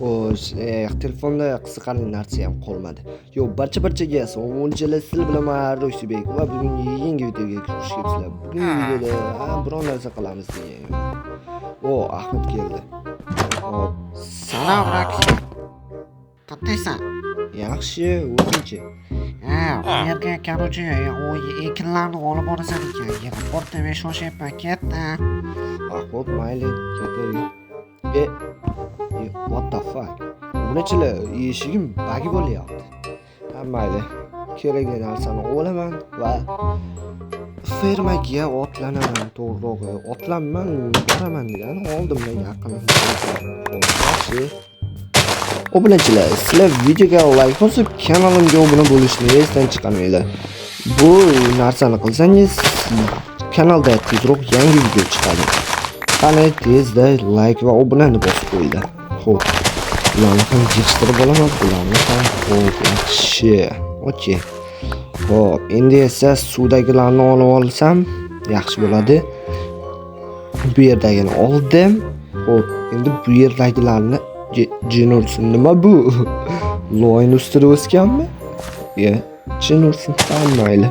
Xo'sh, telefonda qiziqarli narsa ham qolmadi. Yo, barchaga o'yinchilar sizlar bilan Ro'sibek va bugungi yangi videoga xush kelibsizlar. Bugungi videoda biron narsa qilamiz degan. Ahmad keldi. Hop, Salom Rakshi. Qanaqaysan? yaxshi, o'zingchi? U yerga keluvchi ekinlarni olib borasan ekan. Yana portmay shoshyapman, ketdi. Xo'p, mayli, ketaver. What the fuck? Bunachilar eshigim bagi bo'lyapti. Mayli, kerakli narsani olaman va fermaga otlanaman. To'g'rirog'i, otlanman, boraman degan oldimdan yaqin. Yaxshi. Obunachilar, sizlar videoga like bosib, kanalimga obuna bo'lishni esdan chiqarmanglar. Bu narsani qilsangiz, kanalda tezroq yangi video chiqadi. Qani tezda like va obunani bosib qo'yinglar. Xo'p, ularni ham yig'ishtirib olaman, ularni ham yaxshi. Okey. Xo'p, endi esa suvdagilarni olib olsam yaxshi bo'ladi. Bu yerdagini oldim. Xo'p, endi bu yerdagilarni jin ursin. Nima bu? Loyn ustida o'sganmi? Jin ursin, mayli.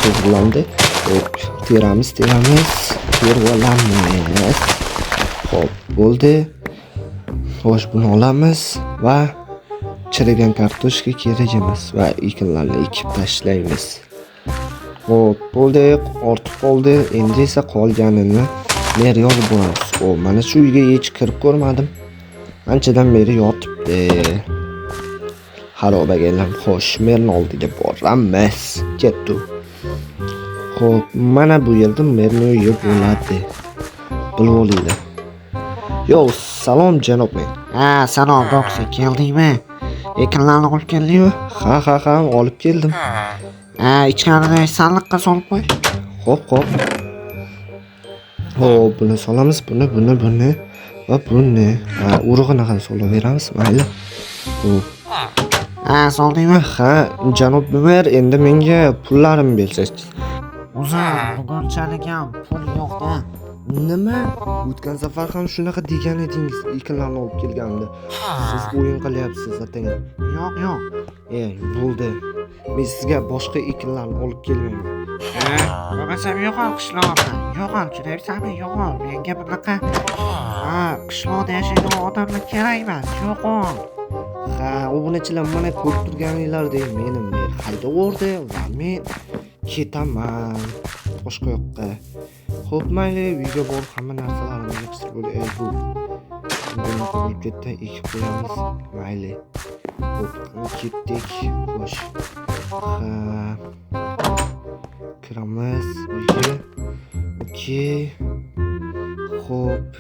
To'g'rilandi. Xo'p, teramiz. Tervolamiz. Xo'p, bo'ldi. Xo'sh, buni olamiz va chirigan kartoshka kerak emas va ekinlarni ekib tashlaymiz. Xo'p, bo'ldi, ortiq qoldi. Endi esa qolganini mer yozib boramiz. Mana shu uyga hech kirib ko'rmadim. Anchadan beri yotibdi. Xarobaga aylanib, xo'sh, merning oldiga boramiz. Ketdi. Xo'p, mana bu yerda merning uyi bo'ladi. Bilib olinglar. Yo, salom janob men. Salom Roksi, keldingmi? Ekinlarni olib keldingmi? Ha, olib keldim. Ichkarida sandiqqa solib qo'y. Xo'p. Buni solamiz, buni va buni. Urug'ini ham solaveramiz, mayli. Soldingmi? Janob mer, endi menga pullarimni bersangiz. Bugunchalik ham pul yo'q-da. Nima? O'tgan safar ham shunaqa degan edingiz, ekinlarni olib kelganda. Siz o'yin qilyapsiz, atang. Yo'q. Bo'ldi. Men sizga boshqa ekinlarni olib kelmayman. Bo'lmasam yo'qol qishloqda. Yo'qol, tushunayapsanmi? Yo'qol. Menga bunaqa qishloqda yashaydigan odamlar kerak emas. Yo'qol. Obunachilar mana ko'rib turganinglardek meni mer haydaverdi va men ketaman boshqa yoqqa. Xo'p, mayli, uyga borib hamma narsalarimni yig'ishtirib bo'lay. Buni qo'yib ketdi, ekib qo'yamiz. Mayli. Xo'p, ketdik. Xo'sh. Kiramiz uyga. Okey. Xo'p,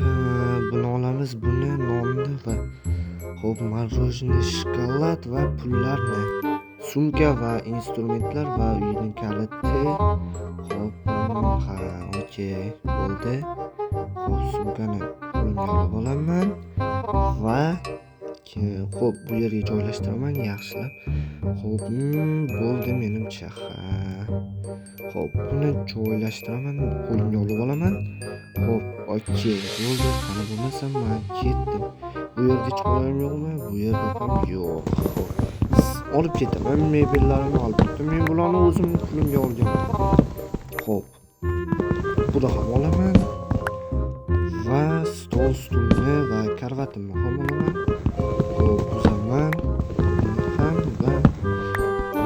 buni olamiz, buni nonni va xo'p, marojniy, shokolad va pullarni, sumka va instrumentlar va uyning kaliti. Xo'p, okey, bo'ldi. Xo'p, sumkani qo'limga olib olaman va xo'p, bu yerga joylashtiraman yaxshilab. Xo'p, bo'ldi menimcha. Xo'p, buni joylashtiraman, qo'limga olib olaman. Xo'p, okey, bo'ldi. Qani bo'lmasam men ketdim. Bu yerda chiqarim yo'qmi? Bu yerda ham yo'q. Olib ketaman, mebellarimni olib ketaman. Men bularni o'zim pulimga olganman. Xo'p. Buni ham olaman. Va stulni va karvatimni ham olaman. Xo'p, buzaman. Ham va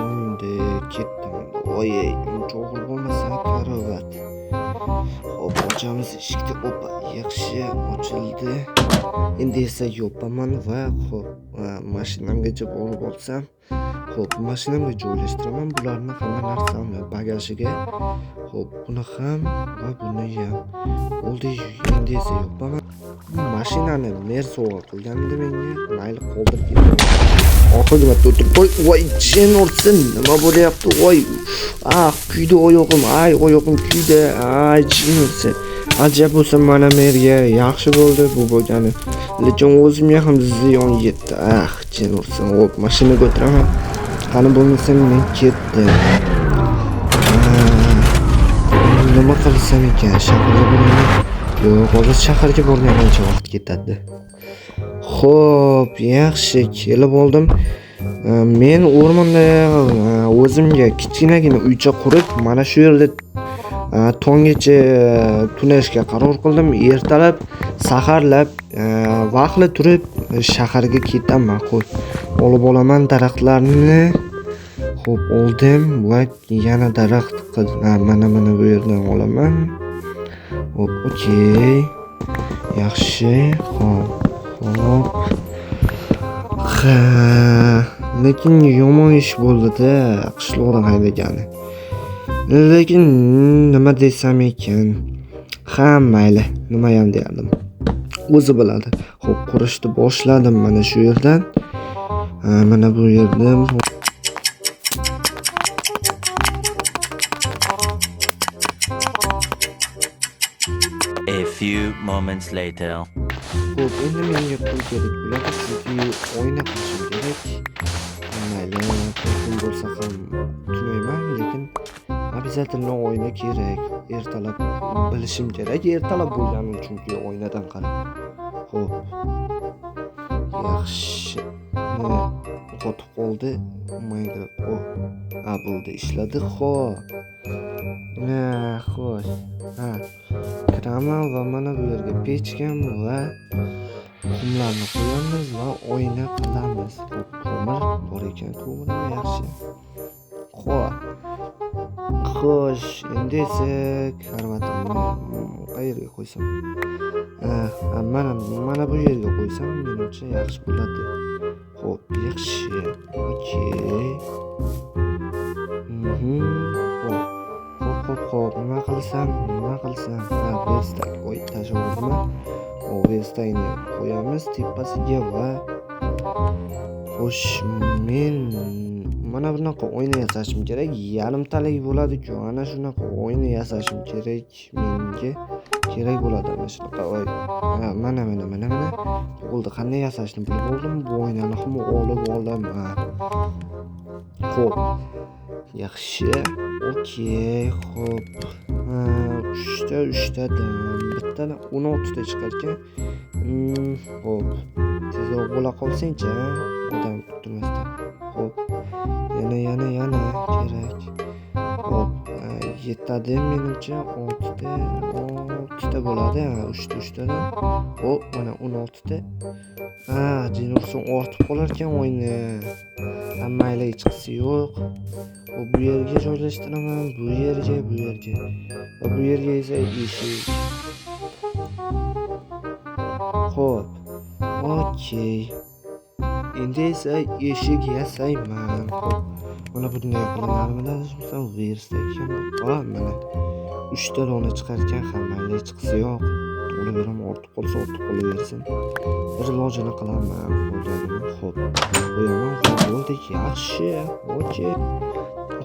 endi ketdim. Oyey, cho'g'ir bo'lmasa karvat. Xo'p, ochamiz eshikni. Opa, yaxshi ochildi. Endi esa yopaman va xo'p, mashinamgacha borib olsam, xo'p, mashinamga joylashtiraman bularni hamma narsani bagajiga. Xo'p, buni ham va buni ham. Bo'ldi, endi esa yopaman. Mashinani mer sovg'a qilgandi menga, mayli qoldirib ketaman. Oxirgi marta o'tirib qo'y. Voy, jin ursin, nima bo'lyapti? Voy. Kuydi oyog'im, oyog'im kuydi. Jin ursin. Ajab bo'lsa mana merga yaxshi bo'ldi bu bo'lgani. Lekin o'zimga ham ziyon yetdi. Jin ursin. Hop, mashinaga o'tiraman. Qani bo'lmasa men ketdim. Nima qilsam ekan? Shaharga bormayman. Yo'q, hozir shaharga borgancha vaqt ketadi. Xo'p, yaxshi, kelib oldim. Men o'rmonda o'zimga kichkinagina uycha qurib, mana shu yerda tonggacha tunashga qaror qildim. Ertalab, saharlab, vaqtli turib shaharga ketaman. Xo'p, olib olaman daraxtlarni. Xo'p, oldim va yana daraxt mana bu yerdan olaman. Xo'p, okey. Yaxshi. Xo'p. Lekin yomon ish bo'ldi-da, qishloqdan haydagani. Lekin nima desam ekan? Ha, mayli, nima ham derdim. O'zi biladi. Xo'p, qurishni boshladim mana shu yerdan. Mana bu yerda A few moments later. Xo'p, endi menga pul kerak bo'ladi, chunki o'yna qilishim kerak. Mayli, kun bo'lsa ham tunayman, lekin обязательно o'yna kerak. Ertalab bilishim kerak, ertalab bo'lgani chunki o'ynadan qarab. Xo'p. Yaxshi. Qotib qoldi. Minecraft. Bo'ldi, ishladi. Xo'p. Xo'sh. Kiraman va mana bu yerga pechkam va qumlarni qo'yamiz va o'yna qilamiz. Ko'mir bor ekan, ko'mir yaxshi. Xo'sh, endi esa karvatimni qayerga qo'ysam? Mana bu yerga qo'ysam, menimcha yaxshi bo'ladi. Xo'p, yaxshi. Okey. Xo'p, nima qilsam? Verstak. Tashlabman. Verstakni qo'yamiz tepasiga va xo'sh, men mana bunaqa o'yna yasashim kerak. Yarimtalik bo'ladi-ku. Ana shunaqa o'yna yasashim kerak. Menga kerak bo'ladi ana shunaqa. Mana. Bo'ldi, qanday yasashni bilib oldim. Bu o'ynani ham olib oldim. Xo'p. Yaxshi. Okey, xo'p. 3tadan bittadan 16 ta chiqar ekan. Xo'p. Tezroq bo'la qolsang-chi, odam kutmasdan. Xo'p. Yana kerak. Xo'p. Yetadi menimcha 6 ta bo'ladi. 3 tadan. Xo'p, mana 16 ta. Jinokson ortib qolar ekan o'yini. Mayli, hech qisi yo'q. Bu yerga joylashtiraman, bu yerga. Va bu yerga esa eshik. Xo'p. Okey. Endi esa eshik yasayman. Xo'p. Mana bunday qilinarmidan so'ng verstak ham. Mana 3 ta dona chiqar ekan, mayli, hech qisi yo'q. O'laveram, ortib qolsa ortib qolaversin. Bir ilojini qilaman, qo'yganimni. Xo'p. Qo'yaman, bo'ldi, yaxshi. Okey.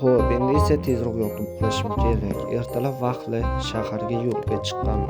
Xo'p, endi esa tezroq yotib uxlashim kerak. Ertalab vaqtli shaharga yo'lga chiqqanman.